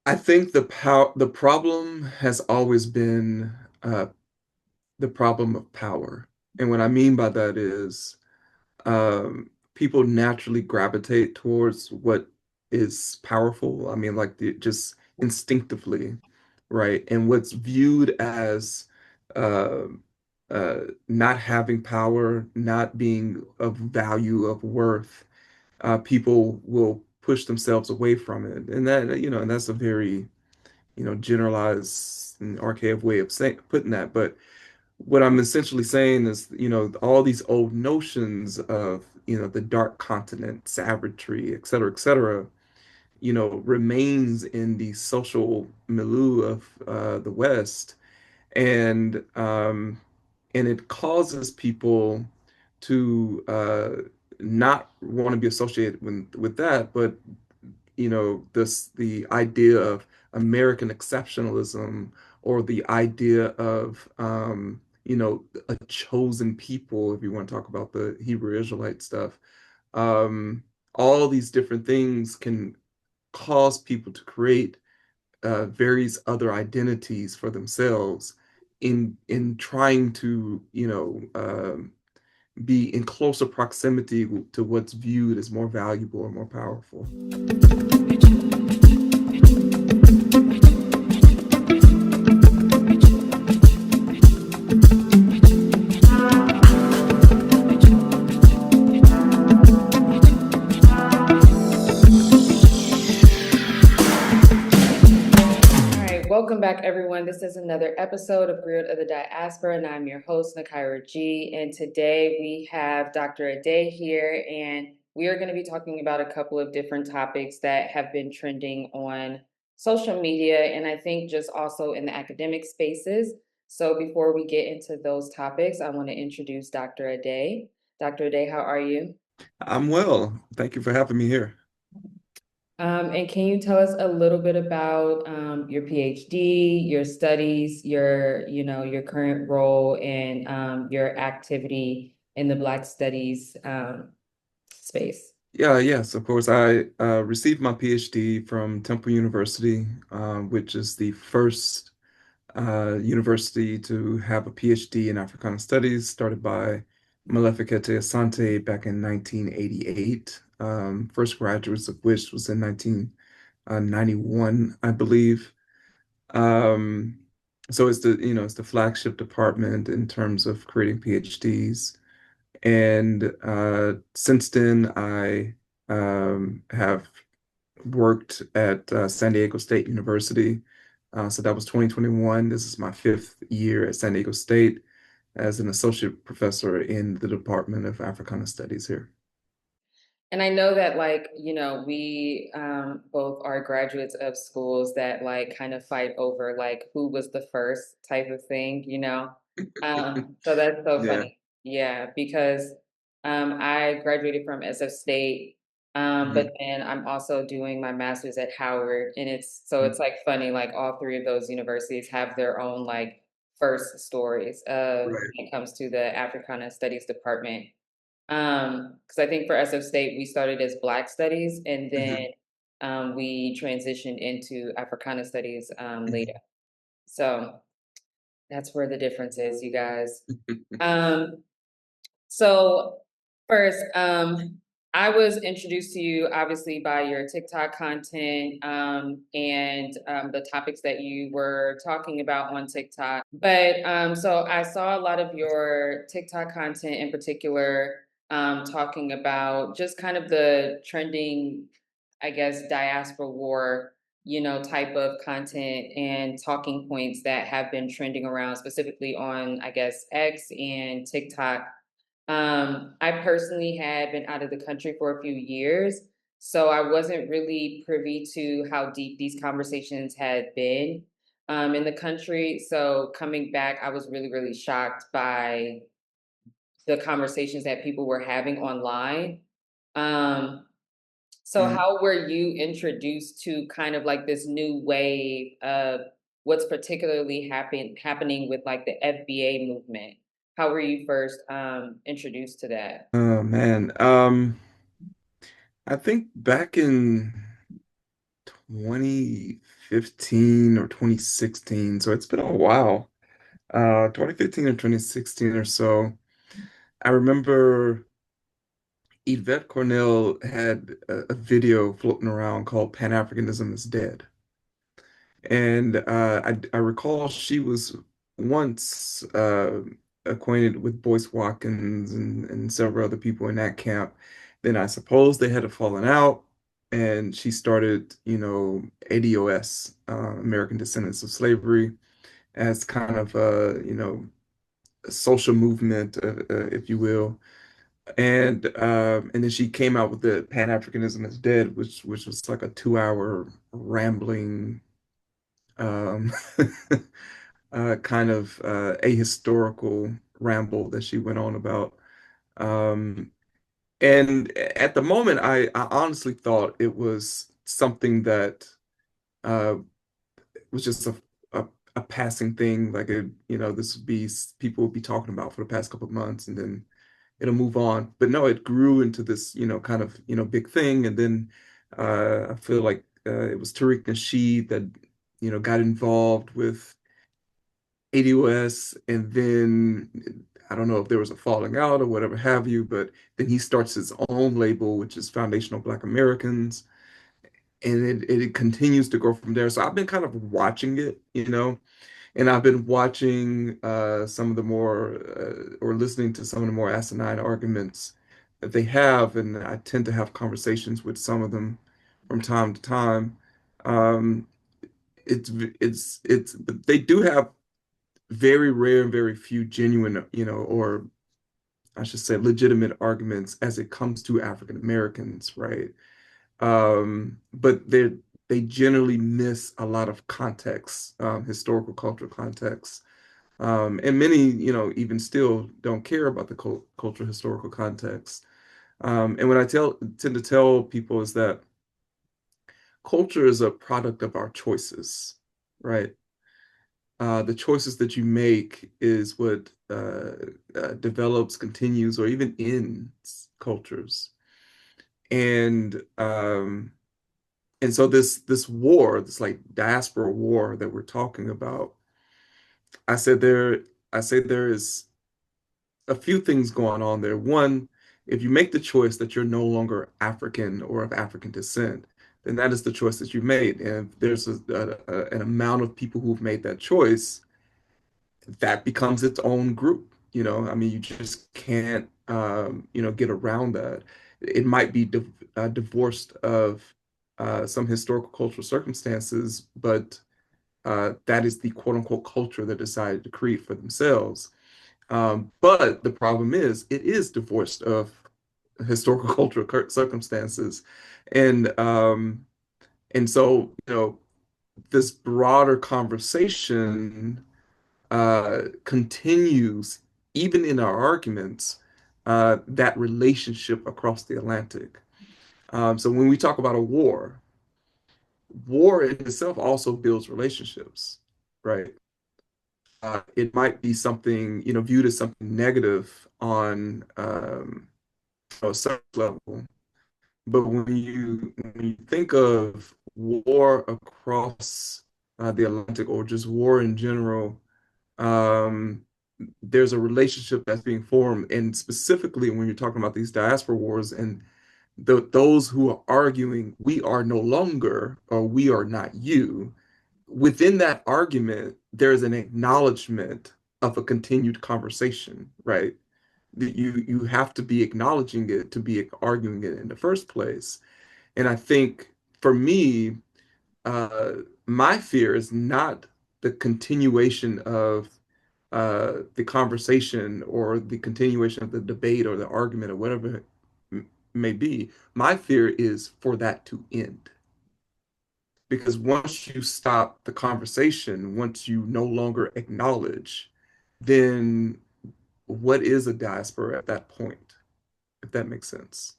I think the problem has always been the problem of power. And what I mean by that is people naturally gravitate towards what is powerful. I mean, like just instinctively, right? And what's viewed as uh, not having power, not being of value, of worth, people will push themselves away from it. And that, and that's a very, generalized and archaic way of putting that. But what I'm essentially saying is, all these old notions of, the dark continent, savagery, et cetera, remains in the social milieu of the West, and it causes people to not want to be associated with that, but the idea of American exceptionalism or the idea of a chosen people, if you want to talk about the Hebrew Israelite stuff. Um, all these different things can cause people to create various other identities for themselves in trying to be in closer proximity to what's viewed as more valuable or more powerful. All right, welcome back, everyone. This is another episode of Griot of the Diaspora, and I'm your host, Nakaira G. And today we have Dr. Ade here, and we are going to be talking about a couple of different topics that have been trending on social media, and I think just also in the academic spaces. So before we get into those topics, I want to introduce Dr. Ade. Dr. Ade, how are you? I'm well. Thank you for having me here. And can you tell us a little bit about your PhD, your studies, your current role, and your activity in the Black Studies space? Yeah, yes, of course. I received my PhD from Temple University, which is the first university to have a PhD in Africana Studies, started by Malefikete Asante back in 1988. First graduates of which was in 1991, I believe. Um, so it's the flagship department in terms of creating PhDs. And since then, I have worked at San Diego State University. So that was 2021. This is my fifth year at San Diego State as an associate professor in the Department of Africana Studies here. And I know that, we both are graduates of schools that kind of fight over who was the first type of thing. So that's so Yeah. funny. Yeah, because I graduated from SF State, but Mhm. then I'm also doing my master's at Howard, and it's like funny, like all three of those universities have their own first stories Right. when it comes to the Africana Studies department. Because I think for SF State, we started as Black Studies, and then Mhm. we transitioned into Africana Studies later. Mhm. So that's where the difference is, you guys. Um, so first, I was introduced to you obviously by your TikTok content and the topics that you were talking about on TikTok. But so I saw a lot of your TikTok content in particular talking about just kind of the trending, I guess, diaspora war, type of content and talking points that have been trending around specifically on, I guess, X and TikTok. I personally had been out of the country for a few years, so I wasn't really privy to how deep these conversations had been in the country. So coming back, I was really, really shocked by the conversations that people were having online. Um, so Mhm. how were you introduced to kind of like this new wave of what's particularly happening with the FBA movement? How were you first introduced to that? Oh man. I think back in 2015, 2015 or 2016, so it's been a while. 2015 or 2016 or so. I remember Yvette Cornell had a video floating around called Pan-Africanism is Dead. And I recall she was once acquainted with Boyce Watkins and several other people in that camp. Then I suppose they had a fallen out, and she started, ADOS, American Descendants of Slavery, as kind of a social movement, if you will. And then she came out with the Pan-Africanism is Dead, which was like a 2 hour rambling um, kind of ahistorical ramble that she went on about. Um, and at the moment, I honestly thought it was something that uh, was just a, a passing thing. Like, this would be people would be talking about for the past couple of months, and then it'll move on. But no, it grew into this, kind of, big thing. And then I feel like it was Tariq Nasheed that, got involved with ADOS, and then I don't know if there was a falling out or whatever have you, but then he starts his own label, which is Foundational Black Americans, and it continues to grow from there. So I've been kind of watching it, and I've been watching some of the more or listening to some of the more asinine arguments that they have, and I tend to have conversations with some of them from time to time. Um, but they do have very rare and very few genuine, or I should say legitimate arguments as it comes to African Americans, right? But they generally miss a lot of context, historical cultural context. And many, even still don't care about the cultural historical context. And what I tend to tell people is that culture is a product of our choices, right? The choices that you make is what develops, continues, or even ends cultures. And and so this war, this like diaspora war that we're talking about, I said there, I say there is a few things going on there. One, if you make the choice that you're no longer African or of African descent, then that is the choice that you made. And if there's an amount of people who've made that choice, that becomes its own group. I mean, you just can't, get around that. It might be divorced of some historical cultural circumstances, but that is the quote unquote culture they decided to create for themselves. But the problem is, it is divorced of historical cultural circumstances, and so this broader conversation continues even in our arguments, that relationship across the Atlantic. So when we talk about a war in itself also builds relationships, right? It might be something, viewed as something negative on a surface level, but when you think of war across the Atlantic, or just war in general, um, there's a relationship that's being formed. And specifically, when you're talking about these diaspora wars and those who are arguing, we are no longer, or we are not you, within that argument, there's an acknowledgement of a continued conversation, right? That you have to be acknowledging it to be arguing it in the first place. And I think for me, uh, my fear is not the continuation of the conversation or the continuation of the debate or the argument or whatever it may be. My fear is for that to end. Because once you stop the conversation, once you no longer acknowledge, then what is a diaspora at that point, if that makes sense?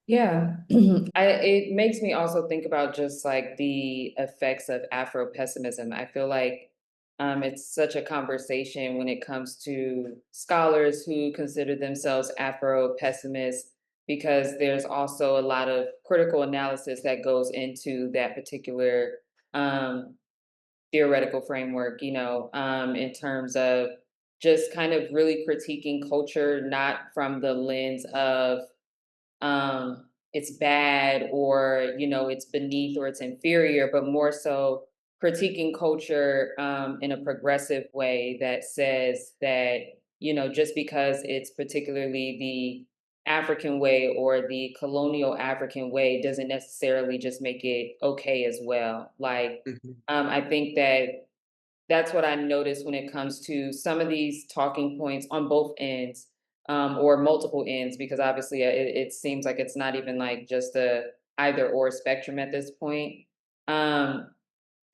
Yeah, it makes me also think about just like the effects of Afro-pessimism. I feel like it's such a conversation when it comes to scholars who consider themselves Afro-pessimists, because there's also a lot of critical analysis that goes into that particular theoretical framework, in terms of just kind of really critiquing culture, not from the lens of it's bad or it's beneath or it's inferior, but more so critiquing culture in a progressive way that says that just because it's particularly the African way or the colonial African way doesn't necessarily just make it okay as well. Like, Mhm. I think that that's what I noticed when it comes to some of these talking points on both ends, or multiple ends, because obviously it seems like it's not even like just a either or spectrum at this point. Um,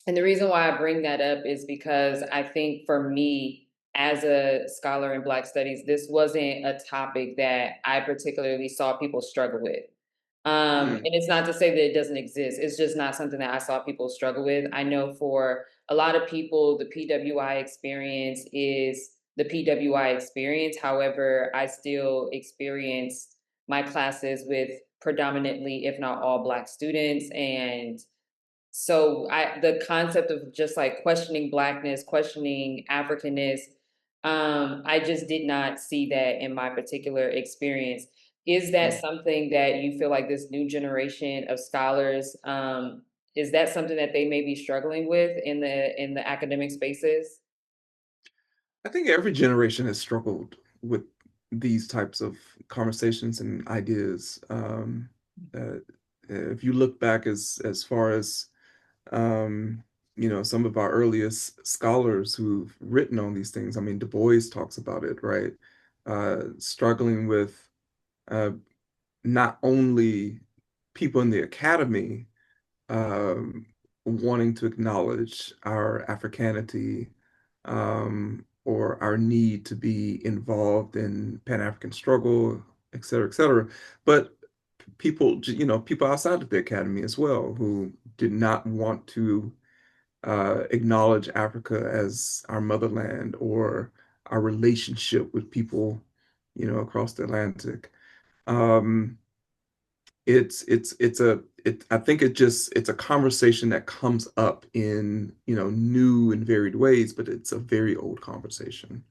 and the reason why I bring that up is because I think for me, as a scholar in Black studies, this wasn't a topic that I particularly saw people struggle with. Mm. And it's not to say that it doesn't exist. It's just not something that I saw people struggle with. I know for a lot of people, the PWI experience is the PWI experience. However, I still experience my classes with predominantly, if not all, Black students. And so the concept of just like questioning Blackness, questioning Africanness, I just did not see that in my particular experience. Is that Mm. something that you feel like this new generation of scholars, is that something that they may be struggling with in the academic spaces? I think every generation has struggled with these types of conversations and ideas. Uh, if you look back as far as um, some of our earliest scholars who've written on these things, I mean, Du Bois talks about it, right? Struggling with uh, not only people in the academy um, wanting to acknowledge our Africanity or our need to be involved in Pan-African struggle, et cetera, et cetera. But people, people outside of the academy as well who did not want to acknowledge Africa as our motherland or our relationship with people, across the Atlantic. Um, I think it's a conversation that comes up in, new and varied ways, but it's a very old conversation.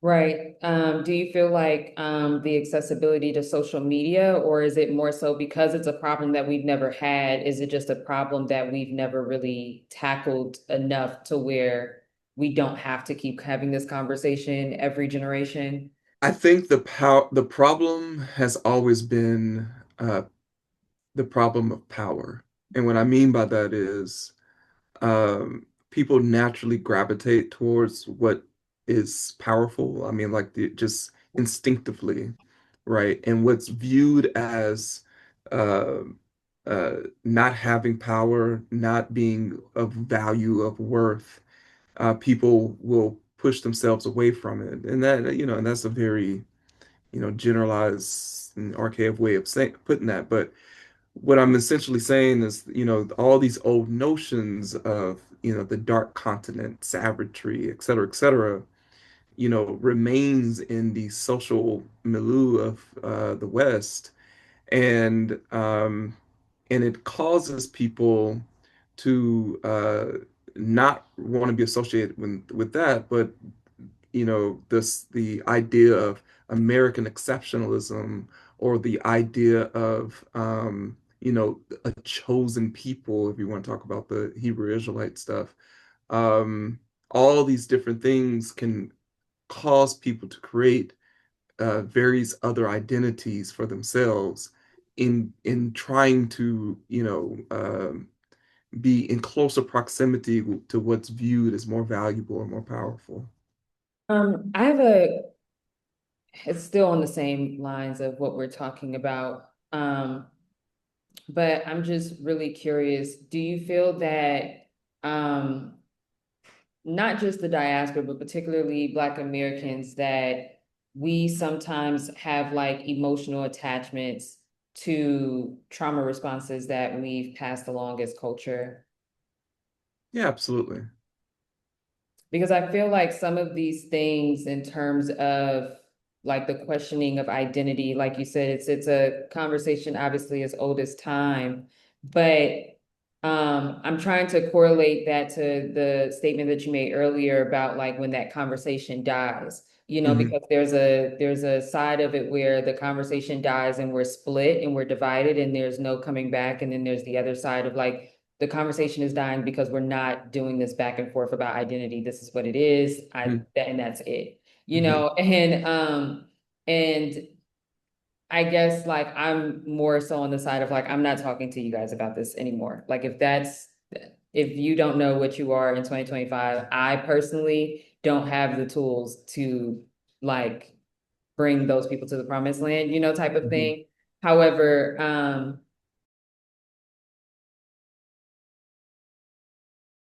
Right. Do you feel like the accessibility to social media, or is it more so because it's a problem that we've never had? Is it just a problem that we've never really tackled enough to where we don't have to keep having this conversation every generation? I think the problem has always been uh, the problem of power. And what I mean by that is people naturally gravitate towards what is powerful. I mean, like just instinctively, right? And what's viewed as uh, uh, not having power, not being of value, of worth, people will push themselves away from it. And and that's a very, generalized and archaic way of saying putting that. But what I'm essentially saying is, all these old notions of, the dark continent, savagery, et cetera, remains in the social milieu of the West, and it causes people to not want to be associated with that, but the idea of American exceptionalism or the idea of a chosen people, if you want to talk about the Hebrew Israelite stuff. Um, all these different things can cause people to create various other identities for themselves in trying to be in closer proximity to what's viewed as more valuable or more powerful. I have a, it's still on the same lines of what we're talking about. But I'm just really curious, do you feel that um, not just the diaspora, but particularly Black Americans, that we sometimes have like emotional attachments to trauma responses that we've passed along as culture? Yeah, absolutely. Because I feel like some of these things in terms of like the questioning of identity, like you said, it's a conversation obviously as old as time, but I'm trying to correlate that to the statement that you made earlier about like when that conversation dies, you know, Hmm. because there's a side of it where the conversation dies and we're split and we're divided and there's no coming back. And then there's the other side of like the conversation is dying because we're not doing this back and forth about identity. This is what it is. And that's it, you Hmm. know, and I guess like I'm more so on the side of like I'm not talking to you guys about this anymore. Like if you don't know what you are in 2025, I personally don't have the tools to like bring those people to the promised land, you know, type of Hmm. thing. However,